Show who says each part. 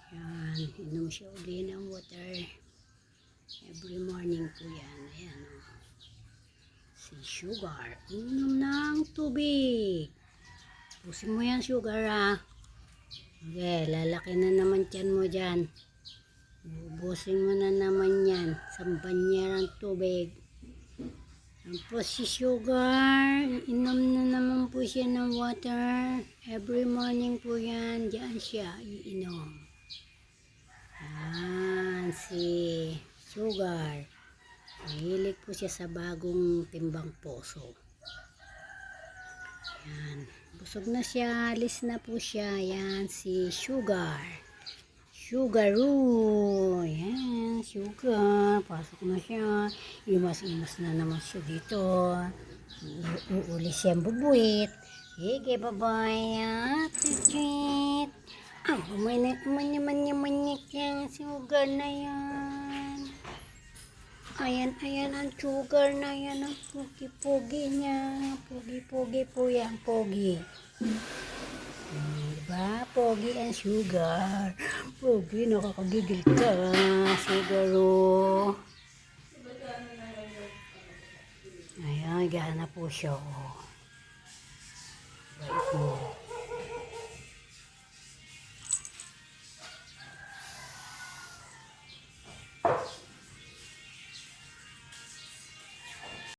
Speaker 1: Yan, inom siya uli ng water. Every morning po yan. Ayan o. Si Sugar, inom ng tubig. Pusin mo yan, Sugar, ha. Okay, lalaki na naman tiyan mo dyan. Ubusin mo na naman yan. Sambanyan ng tubig. Tapos si Sugar, inom na naman po siya ng water. Every morning po yan. Diyan siya iinom. Yan, si Sugar. Mahilig po siya sa bagong timbang poso. Yan. Busog na siya. Alis na po siya. Yan, si Sugar. Sugaroo. Yan, Sugar. Pasok na siya. Imas-imas na naman siya dito. Uuli siyang bubuit. Sige, bye-bye. Titrit. Ah, umanya-manya-manya yung Sugar na yan. Ayan, ang Sugar na yan. Ang pogi-pogi niya. Pogi-pogi po yan, pogi. Diba? Pogi and Sugar. Pogi, nakakagigil ka. Siguro. Ayan, gana po siya. Bait mo.